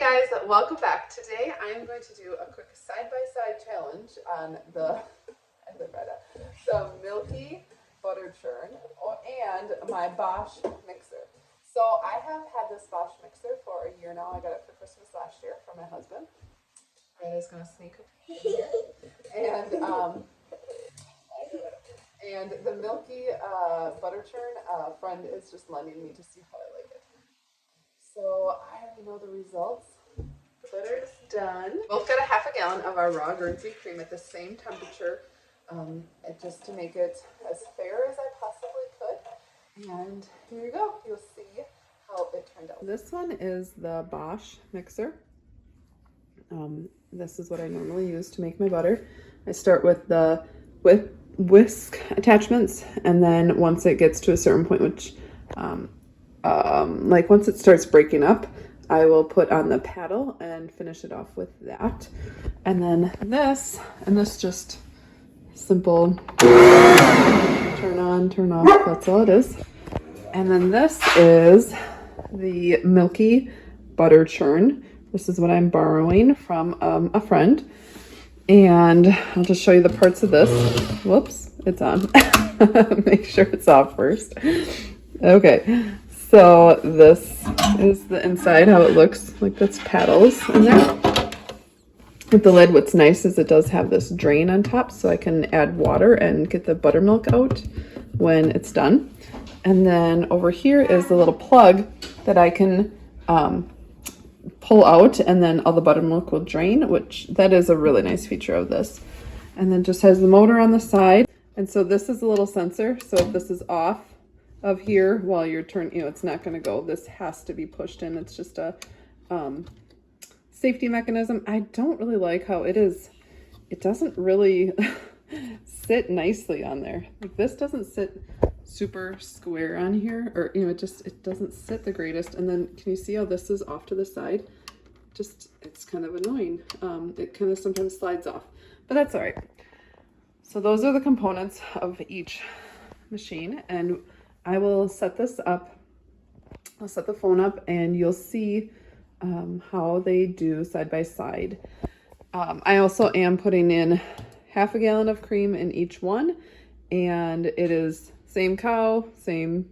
guys, welcome back. Today I'm going to do a quick side-by-side challenge on the Milky Butter Churn and my Bosch mixer. So I have had this Bosch mixer for a year now. I got it for Christmas last year from my husband. Riley's gonna sneak up here. And the Milky Butter Churn friend is just lending me to see how I like it. So I already know the results. The butter is done. Both got a half a gallon of our raw Guernsey cream at the same temperature, just to make it as fair as I possibly could. And here you go. You'll see how it turned out. This one is the Bosch mixer. This is what I normally use to make my butter. I start with the whisk attachments, and then once it gets to a certain point, which like once it starts breaking up, I will put on the paddle and finish it off with that. And then this just simple turn on, turn off, that's all it is. And then this is the Milky Butter Churn. This is what I'm borrowing from a friend. And I'll just show you the parts of this. Whoops, it's on. Make sure it's off first. Okay, so this is the inside, how it looks, like that's paddles in there. With the lid, what's nice is it does have this drain on top, so I can add water and get the buttermilk out when it's done. And then over here is the little plug that I can pull out, and then all the buttermilk will drain, which that is a really nice feature of this. And then just has the motor on the side. And so this is a little sensor. So if this is off of here while you're turning, it's not going to go. This has to be pushed in. It's just a safety mechanism. I don't really like how it is. It doesn't really sit nicely on there. Like this doesn't sit super square on here, or it doesn't sit the greatest. And then can you see how this is off to the side? It's kind of annoying. It kind of sometimes slides off, but that's all right. So those are the components of each machine, and I will set this up. I'll set the phone up and you'll see how they do side by side. I also am putting in half a gallon of cream in each one, and it is same cow, same,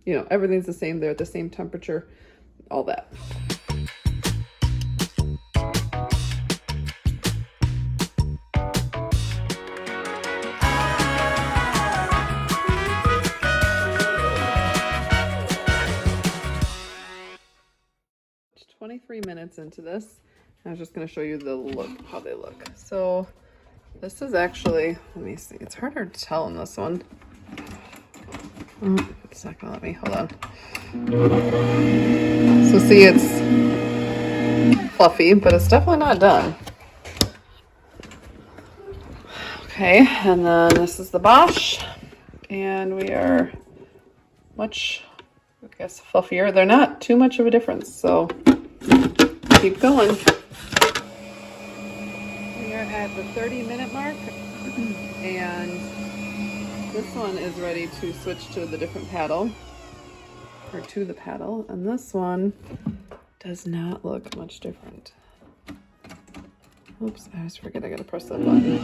everything's the same. They're at the same temperature, all that. It's 23 minutes into this. I was just going to show you the look, how they look. So this is actually, let me see, it's harder to tell in this one. It's not gonna let me, hold on. So see, it's fluffy, but it's definitely not done. Okay, and then this is the Bosch, and we are much, I guess, fluffier. They're not too much of a difference, so keep going. We are at the 30-minute mark, and this one is ready to switch to the different paddle, or to the paddle, and this one does not look much different. Oops, I always forget I gotta press that button.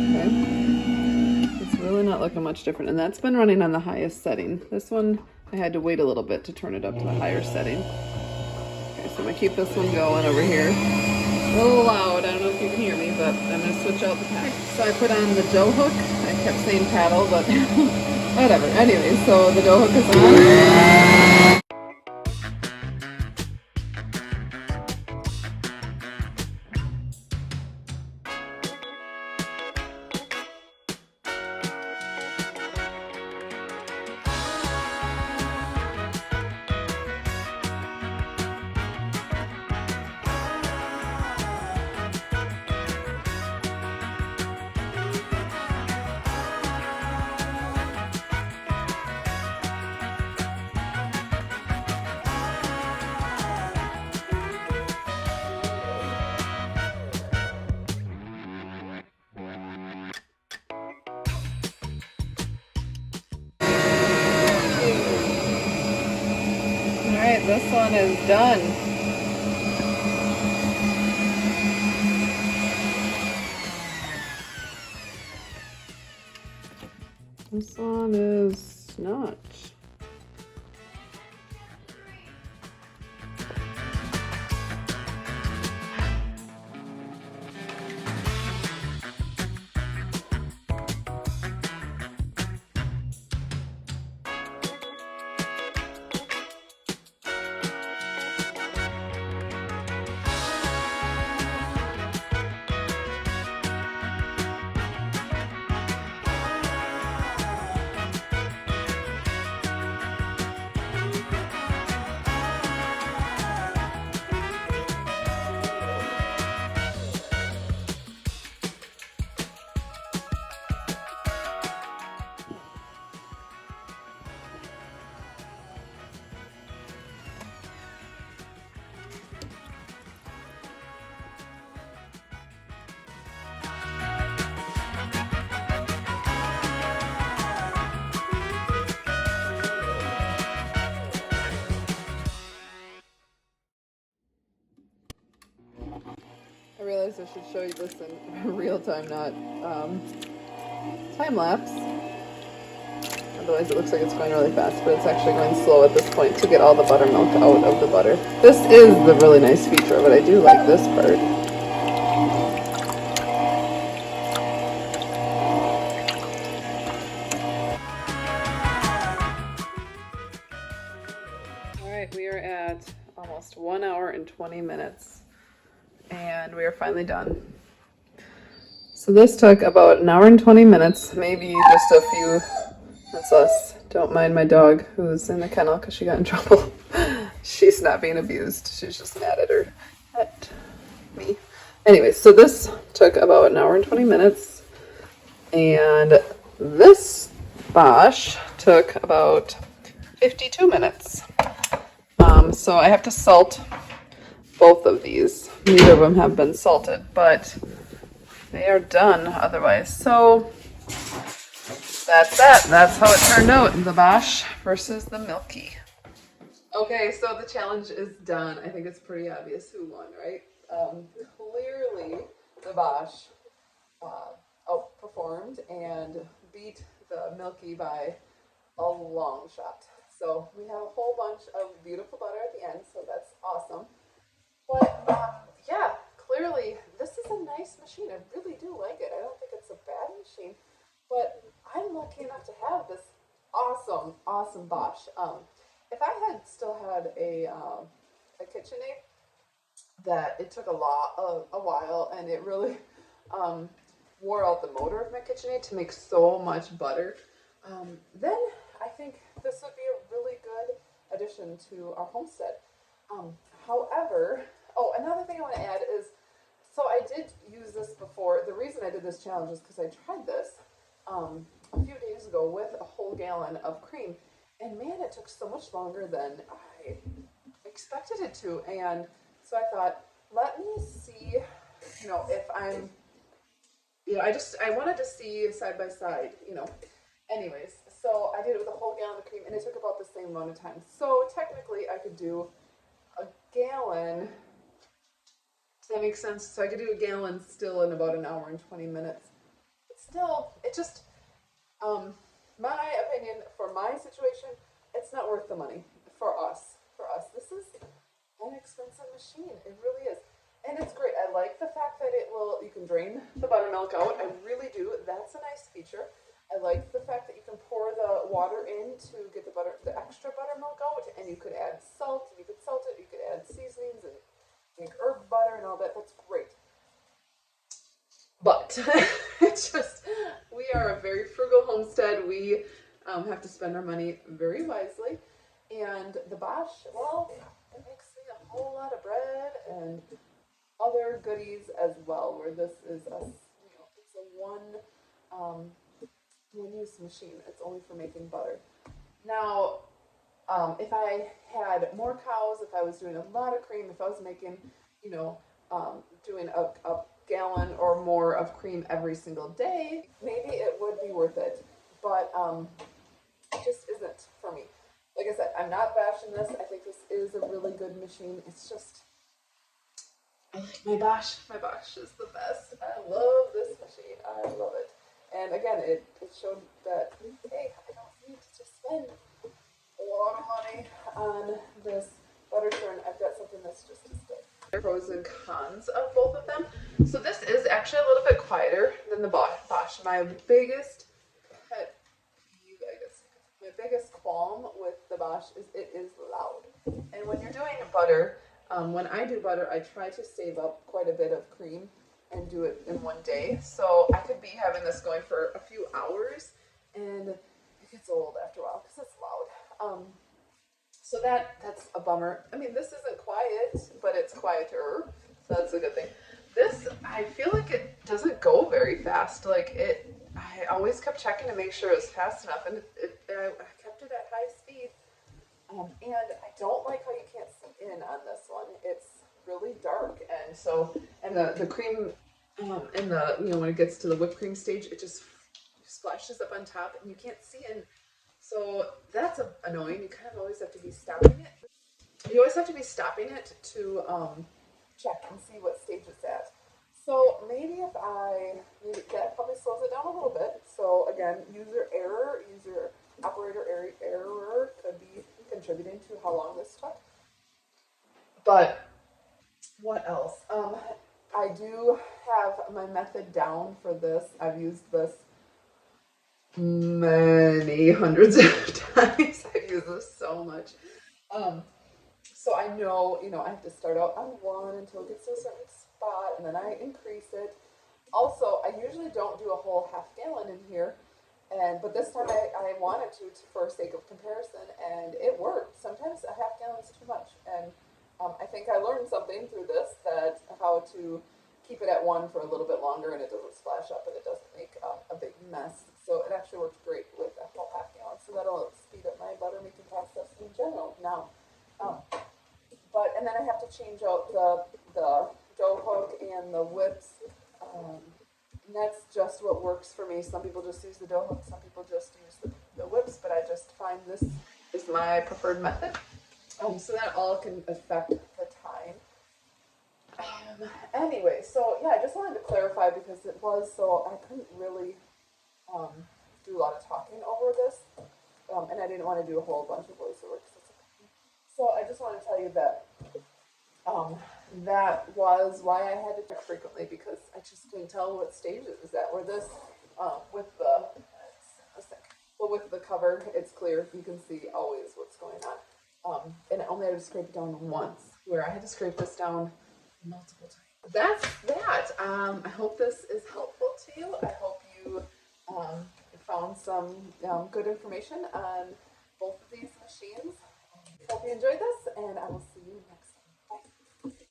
Okay. It's really not looking much different, and that's been running on the highest setting. This one, I had to wait a little bit to turn it up to the higher setting. Okay, so I'm gonna keep this one going over here. A little loud, I don't know if you can hear me, but I'm going to switch out the paddle. So I put on the dough hook. I kept saying paddle, but whatever. Anyway, so the dough hook is on. This one is done. This one is not. I realized I should show you this in real time, not time lapse. Otherwise it looks like it's going really fast, but it's actually going slow at this point to get all the buttermilk out of the butter. This is the really nice feature of it. I do like this part. Alright, we are at almost 1 hour and 20 minutes. And we are finally done. So this took about an hour and 20 minutes, maybe just a few. That's us. Don't mind my dog who's in the kennel because she got in trouble. She's not being abused. She's just mad at me. Anyways, so this took about an hour and 20 minutes. And this Bosch took about 52 minutes. So I have to salt both of these. Neither of them have been salted, but they are done otherwise. So that's that. That's how it turned out, the Bosch versus the Milky. Okay, so the challenge is done. I think it's pretty obvious who won, right? Clearly, the Bosch outperformed and beat the Milky by a long shot. So we have a whole bunch of beautiful butter at the end, so that's awesome. But yeah, clearly this is a nice machine. I really do like it. I don't think it's a bad machine, but I'm lucky enough to have this awesome Bosch. If I had still had a KitchenAid that it took a while and it really wore out the motor of my KitchenAid to make so much butter, then I think this would be a really good addition to our homestead. However, another thing I want to add is, so I did use this before. The reason I did this challenge is because I tried this a few days ago with a whole gallon of cream, and man, it took so much longer than I expected it to. And so I thought, let me see, if I'm, I wanted to see side by side, Anyways, so I did it with a whole gallon of cream, and it took about the same amount of time. So technically, I could do a gallon. Does that make sense? So I could do a gallon still in about an hour and 20 minutes. But still, it just, my opinion, for my situation, it's not worth the money for us. This is an expensive machine. It really is. And it's great. I like the fact that you can drain the buttermilk out. I really do. That's a nice feature. I like the fact that you can pour the water in to get the extra buttermilk out, and you could add salt, and you could salt it, you could add seasonings and make herb butter and all that. That's great. But it's just, we are a very frugal homestead. We have to spend our money very wisely. And the Bosch, well, it makes me a whole lot of bread and other goodies as well, where this is it's a one-use machine. It's only for making butter. Now, if I had more cows, if I was doing a lot of cream, if I was making, doing a gallon or more of cream every single day, maybe it would be worth it. But it just isn't for me. Like I said, I'm not bashing this. I think this is a really good machine. It's just, I like my Bosch. My Bosch is the best. I love this machine. I love it. And again, it showed that, hey, I don't need to spend a lot of money on this butter churn. I've got something that's just as good. Pros and cons of both of them. So this is actually a little bit quieter than the Bosch. My biggest pet peeve, I guess, my biggest qualm with the Bosch is it is loud. And when you're doing butter, when I do butter, I try to save up quite a bit of cream and do it in one day. So I could be having this going for a few hours, and it gets old after a while because it's loud. So that's a bummer. I mean, this isn't quiet, but it's quieter, so that's a good thing. This, I feel like it doesn't go very fast. Like I always kept checking to make sure it was fast enough, and I kept it at high speed. And I don't like how you can't see in on this one. It's really dark, and so the cream and the when it gets to the whipped cream stage, it just splashes up on top, and you can't see in. So that's annoying. You kind of always have to be stopping it. You always have to be stopping it to check and see what stage it's at. So maybe that probably slows it down a little bit. So again, user operator error could be contributing to how long this took. But what else? I do have my method down for this. I've used this many hundreds of times. I've used this so much. So I know, I have to start out on one until it gets to a certain spot, and then I increase it. Also, I usually don't do a whole half gallon in here, but this time I wanted to for sake of comparison, and it worked. Sometimes a half gallon is too much, and I think I learned something through this, that how to keep it at one for a little bit longer, and it doesn't splash up, and it doesn't make a big mess. So it actually works great with a whole half gallon. So that'll speed up my butter making process in general. Now, and then I have to change out the dough hook and the whips. And that's just what works for me. Some people just use the dough hook, some people just use the whips, but I just find this is my preferred method. So that all can affect the time. Anyway, so yeah, I just wanted to clarify because it was so I couldn't really do a lot of talking over this, and I didn't want to do a whole bunch of voiceover. So I just want to tell you that that was why I had to check frequently, because I just couldn't tell what stages is that. Where this with the cover, it's clear. You can see always what's going on. And I only had to scrape it down once, where I had to scrape this down multiple times. That's that. I hope this is helpful to you. I hope you found some good information on both of these machines. Hope you enjoyed this, and I will see you